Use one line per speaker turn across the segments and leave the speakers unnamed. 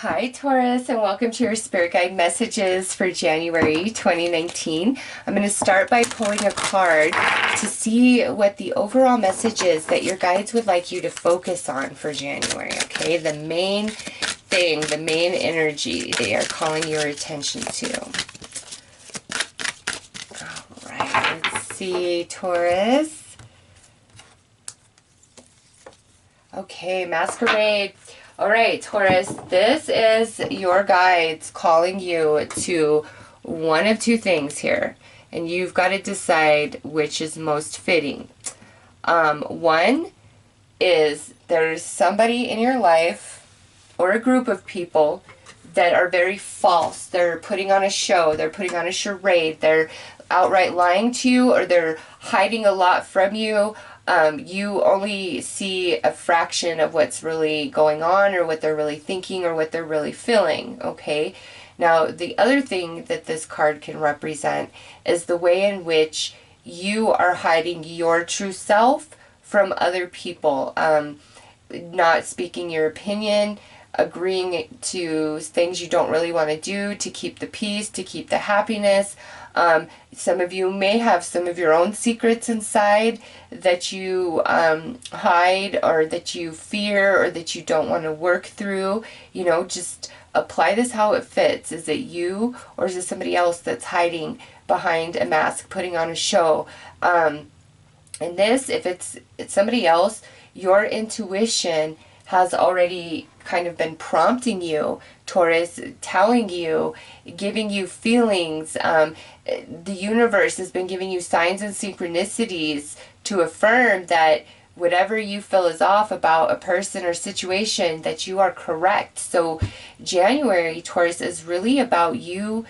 Hi Taurus, and welcome to your Spirit Guide messages for January 2019. I'm going to start by pulling a card to see what the overall message is that your guides would like you to focus on for January, okay? The main thing, the main energy they are calling your attention to. All right, let's see, Taurus. Okay, Masquerade. All right, Taurus, this is your guides calling you to one of two things here, and you've got to decide which is most fitting. One is there's somebody in your life or a group of people that are very false. They're putting on a show. They're putting on a charade. They're outright lying to you, or they're hiding a lot from you. You only see a fraction of what's really going on, or what they're really thinking, or what they're really feeling, okay? Now, the other thing that this card can represent is the way in which you are hiding your true self from other people, not speaking your opinion, agreeing to things you don't really want to do to keep the peace, to keep the happiness. Some of you may have some of your own secrets inside that you hide, or that you fear, or that you don't want to work through. You know, just apply this how it fits. Is it you, or is it somebody else that's hiding behind a mask, putting on a show? And this, if it's somebody else, your intuition has already kind of been prompting you, Taurus, telling you, giving you feelings. The universe has been giving you signs and synchronicities to affirm that whatever you feel is off about a person or situation, that you are correct. So January, Taurus, is really about you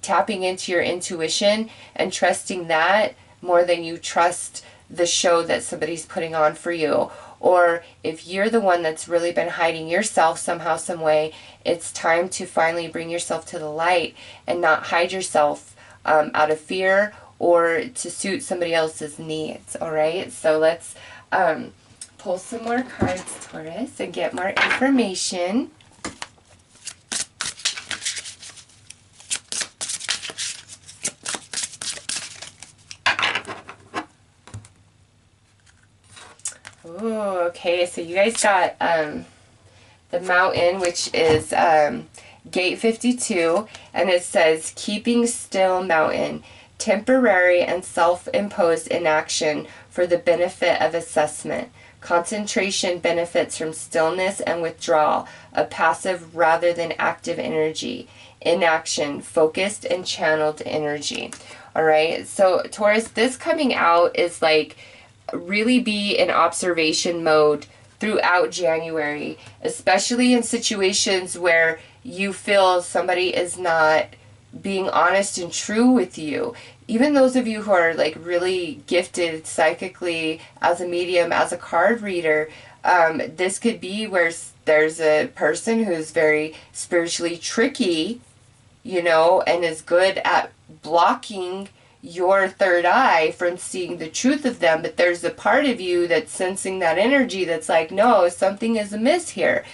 tapping into your intuition and trusting that more than you trust the show that somebody's putting on for you. Or if you're the one that's really been hiding yourself somehow, some way, it's time to finally bring yourself to the light and not hide yourself out of fear or to suit somebody else's needs. All right, so let's pull some more cards, Taurus, and get more information. Oh, okay, so you guys got the mountain, which is gate 52, and it says, keeping still mountain, temporary and self-imposed inaction for the benefit of assessment. Concentration benefits from stillness and withdrawal, a passive rather than active energy. Inaction, focused and channeled energy. All right, so Taurus, this coming out is like, really be in observation mode throughout January, especially in situations where you feel somebody is not being honest and true with you. Even those of you who are like really gifted psychically as a medium, as a card reader, this could be where there's a person who's very spiritually tricky, you know, and is good at blocking your third eye from seeing the truth of them. But there's a part of you that's sensing that energy that's like, no, something is amiss here.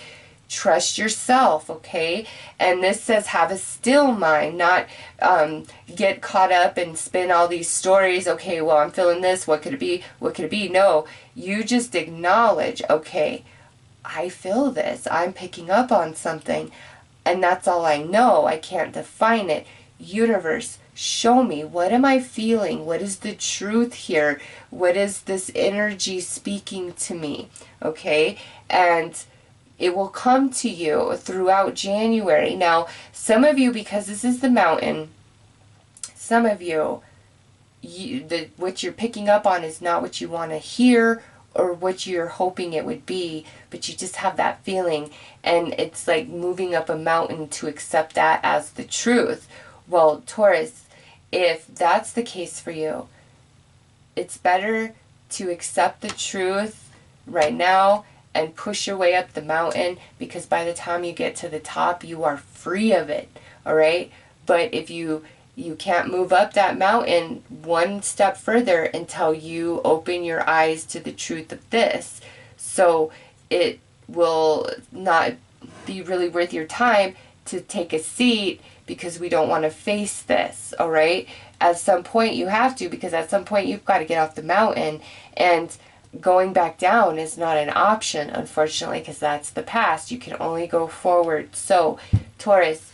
Trust yourself, okay? And this says have a still mind, not get caught up and spin all these stories. Okay, well, I'm feeling this. What could it be? What could it be? No, you just acknowledge, okay, I feel this. I'm picking up on something, and that's all I know. I can't define it. Universe, show me, what am I feeling? What is the truth here? What is this energy speaking to me? Okay, and it will come to you throughout January. Now, some of you, because this is the mountain, some of you, what you're picking up on is not what you want to hear or what you're hoping it would be, but you just have that feeling, and it's like moving up a mountain to accept that as the truth. Well, Taurus, if that's the case for you, it's better to accept the truth right now and push your way up the mountain, because by the time you get to the top, you are free of it, all right? But if you can't move up that mountain one step further until you open your eyes to the truth of this. So it will not be really worth your time to take a seat because we don't want to face this, all right? At some point you have to, because at some point you've got to get off the mountain, and going back down is not an option, unfortunately, because that's the past. You can only go forward. So, Taurus,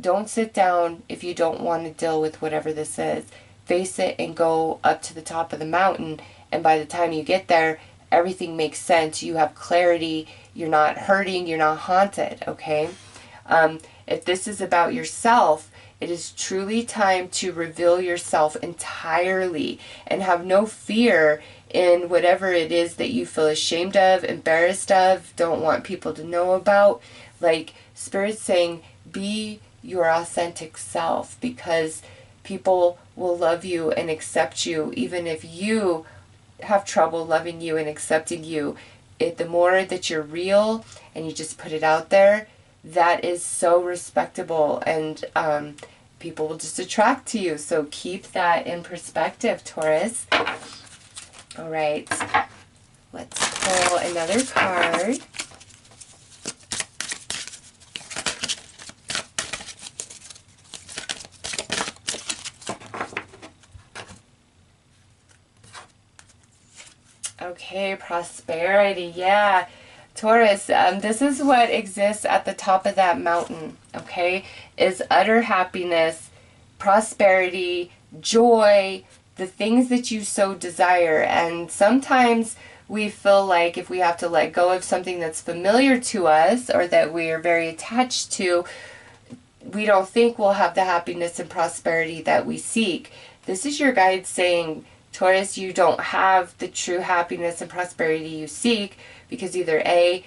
don't sit down if you don't want to deal with whatever this is. Face it and go up to the top of the mountain, and by the time you get there, everything makes sense. You have clarity. You're not hurting. You're not haunted, okay? If this is about yourself, it is truly time to reveal yourself entirely and have no fear in whatever it is that you feel ashamed of, embarrassed of, don't want people to know about. Like, Spirit's saying, be your authentic self, because people will love you and accept you even if you have trouble loving you and accepting you. The more that you're real and you just put it out there, that is so respectable, and people will just attract to you. So keep that in perspective, Taurus. All right, let's pull another card. Okay, prosperity, yeah. Taurus, this is what exists at the top of that mountain, okay? Is utter happiness, prosperity, joy, the things that you so desire. And sometimes we feel like if we have to let go of something that's familiar to us or that we are very attached to, we don't think we'll have the happiness and prosperity that we seek. This is your guide saying, Taurus, you don't have the true happiness and prosperity you seek, because either A,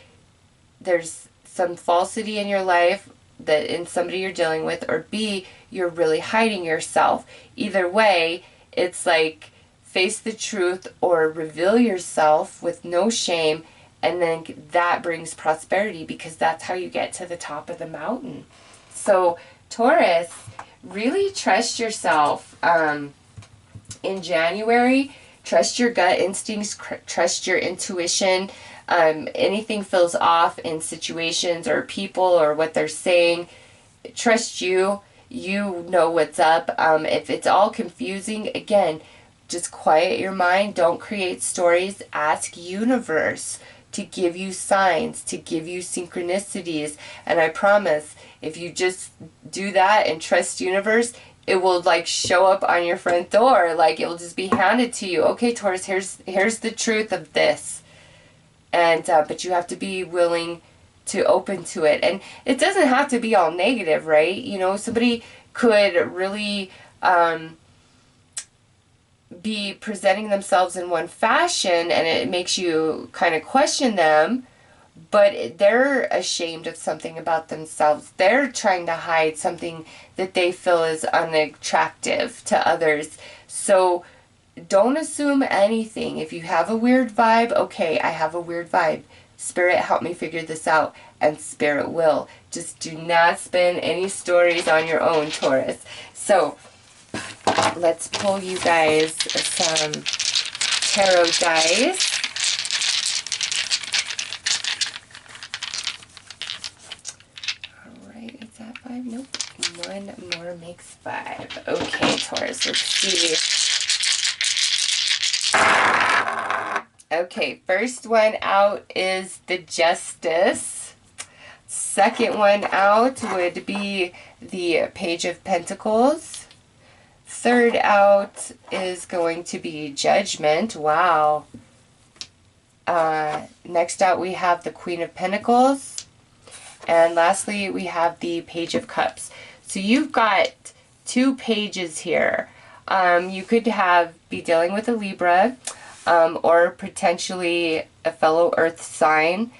there's some falsity in your life that in somebody you're dealing with, or B, you're really hiding yourself. Either way, it's like face the truth or reveal yourself with no shame, and then that brings prosperity, because that's how you get to the top of the mountain. So Taurus, really trust yourself in January. Trust your gut instincts, trust your intuition. Anything feels off in situations or people or what they're saying, trust you. You know what's up. If it's all confusing, again, just quiet your mind. Don't create stories. Ask universe to give you signs, to give you synchronicities. And I promise, if you just do that and trust universe, it will like show up on your front door. Like, it will just be handed to you. Okay, Taurus, here's the truth of this. And but you have to be willing to open to it. And it doesn't have to be all negative, right? You know, somebody could really be presenting themselves in one fashion, and it makes you kind of question them, but they're ashamed of something about themselves. They're trying to hide something that they feel is unattractive to others. So don't assume anything. If you have a weird vibe, okay, I have a weird vibe. Spirit, help me figure this out. And Spirit will. Just do not spin any stories on your own, Taurus. So let's pull you guys some tarot dice. Alright, is that 5? Nope. One more makes 5. Okay, Taurus, let's see. Okay, first one out is the Justice. Second one out would be the Page of Pentacles. Third out is going to be Judgment. Wow. Next out we have the Queen of Pentacles. And lastly we have the Page of Cups. So you've got 2 pages here. You could be dealing with a Libra, or potentially a fellow Earth sign,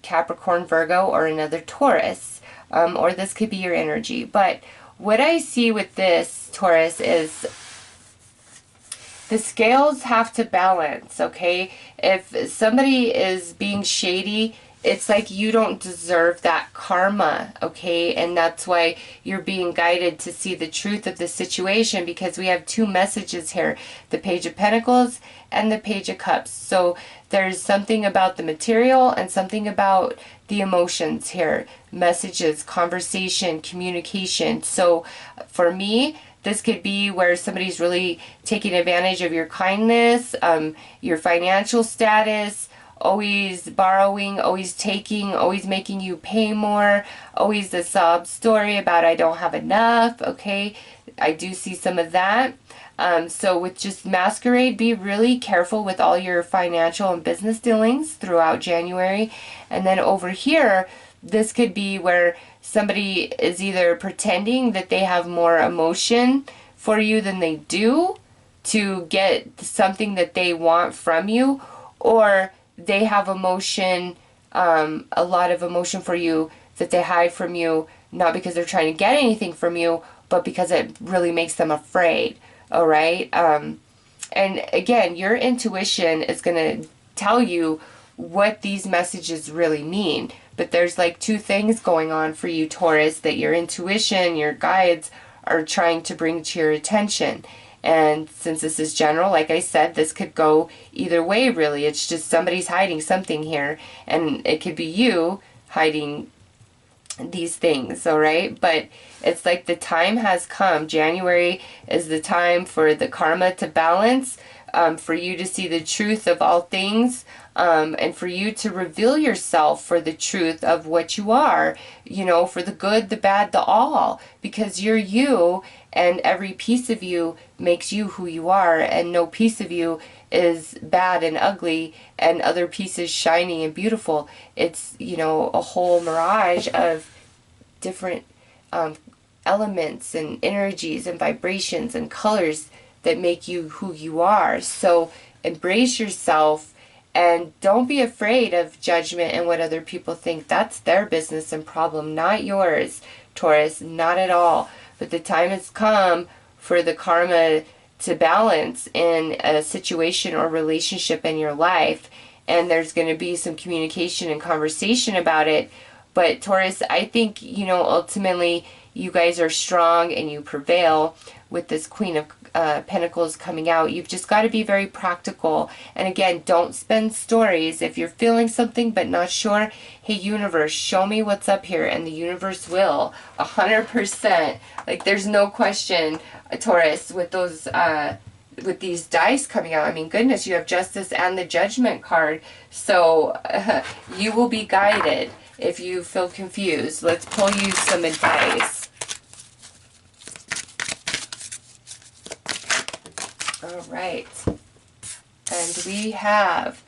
Capricorn, Virgo, or another Taurus, or this could be your energy. But what I see with this, Taurus, is the scales have to balance, okay? If somebody is being shady, it's like you don't deserve that karma, okay? And that's why you're being guided to see the truth of the situation, because we have two messages here, the Page of Pentacles and the Page of Cups. So there's something about the material and something about the emotions here. Messages, conversation, communication. So for me, this could be where somebody's really taking advantage of your kindness, your financial status, always borrowing, always taking, always making you pay more, always a sob story about I don't have enough, okay? I do see some of that. So with just masquerade, be really careful with all your financial and business dealings throughout January. And then over here, this could be where somebody is either pretending that they have more emotion for you than they do to get something that they want from you, or they have emotion, a lot of emotion for you that they hide from you, not because they're trying to get anything from you, but because it really makes them afraid, all right? And again, your intuition is going to tell you what these messages really mean. But there's like two things going on for you, Taurus, that your intuition, your guides are trying to bring to your attention. And since this is general, like I said, this could go either way, really. It's just somebody's hiding something here. And it could be you hiding these things, all right? But it's like the time has come. January is the time for the karma to balance, for you to see the truth of all things, and for you to reveal yourself for the truth of what you are, you know, for the good, the bad, the all, because you're you, and every piece of you makes you who you are, and no piece of you is bad and ugly, and other pieces shiny and beautiful. It's, you know, a whole mirage of different elements and energies and vibrations and colors that make you who you are. So embrace yourself and don't be afraid of judgment and what other people think. That's their business and problem, not yours, Taurus, not at all. But the time has come for the karma to balance in a situation or relationship in your life, and there's going to be some communication and conversation about it. But Taurus, I think, you know, ultimately you guys are strong and you prevail with this Queen of Pentacles coming out. You've just got to be very practical. And again, don't spin stories. If you're feeling something but not sure, hey, universe, show me what's up here. And the universe will. 100%. Like, there's no question, Taurus, with those... with these dice coming out. I mean, goodness, you have Justice and the Judgment card. So you will be guided if you feel confused. Let's pull you some advice. All right. And we have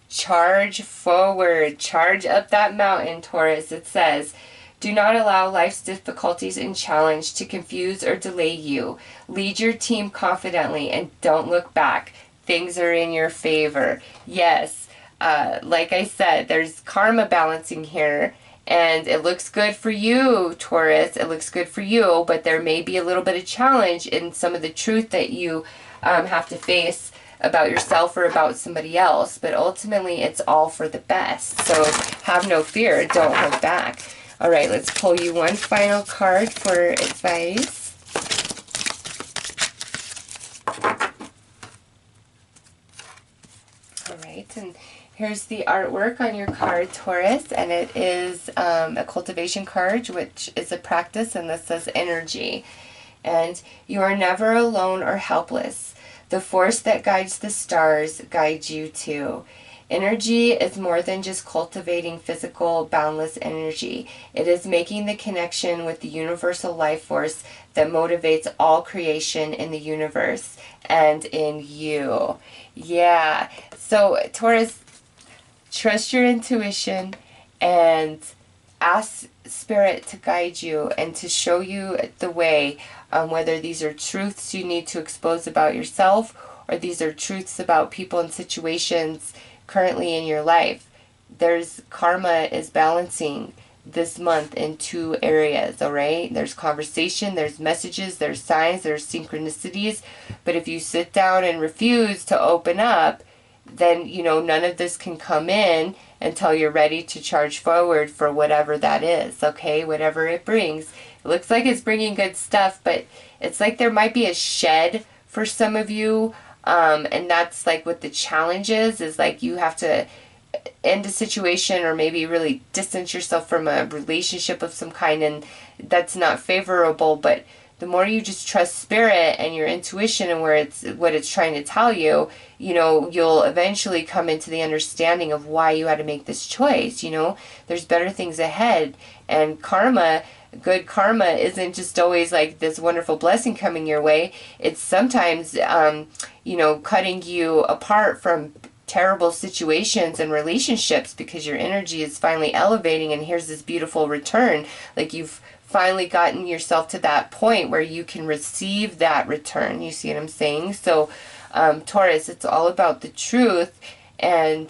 charge forward. Charge up that mountain, Taurus. It says, do not allow life's difficulties and challenge to confuse or delay you. Lead your team confidently and don't look back. Things are in your favor. Yes, like I said, there's karma balancing here. And it looks good for you, Taurus. It looks good for you, but there may be a little bit of challenge in some of the truth that you have to face about yourself or about somebody else. But ultimately, it's all for the best. So have no fear. Don't hold back. All right, let's pull you one final card for advice. All right, and here's the artwork on your card, Taurus, and it is a cultivation card, which is a practice, and this says energy. And you are never alone or helpless. The force that guides the stars guides you too. Energy is more than just cultivating physical, boundless energy. It is making the connection with the universal life force that motivates all creation in the universe and in you. Yeah. So, Taurus, trust your intuition and ask Spirit to guide you and to show you the way, whether these are truths you need to expose about yourself or these are truths about people and situations currently in your life. There's karma is balancing this month in two areas, all right? There's conversation, there's messages, there's signs, there's synchronicities. But if you sit down and refuse to open up, then, you know, none of this can come in until you're ready to charge forward for whatever that is, okay? Whatever it brings. It looks like it's bringing good stuff, but it's like there might be a shed for some of you, and that's like what the challenge is like you have to end a situation or maybe really distance yourself from a relationship of some kind, and that's not favorable. But the more you just trust spirit and your intuition and what it's trying to tell you, you know, you'll eventually come into the understanding of why you had to make this choice. You know, there's better things ahead, and good karma isn't just always like this wonderful blessing coming your way. It's sometimes, you know, cutting you apart from terrible situations and relationships because your energy is finally elevating, and here's this beautiful return. Like you've finally gotten yourself to that point where you can receive that return. You see what I'm saying? So, Taurus, it's all about the truth and,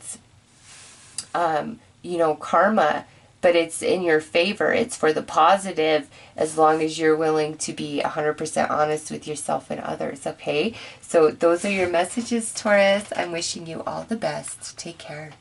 you know, karma, but it's in your favor. It's for the positive as long as you're willing to be 100% honest with yourself and others, okay? So those are your messages, Taurus. I'm wishing you all the best. Take care.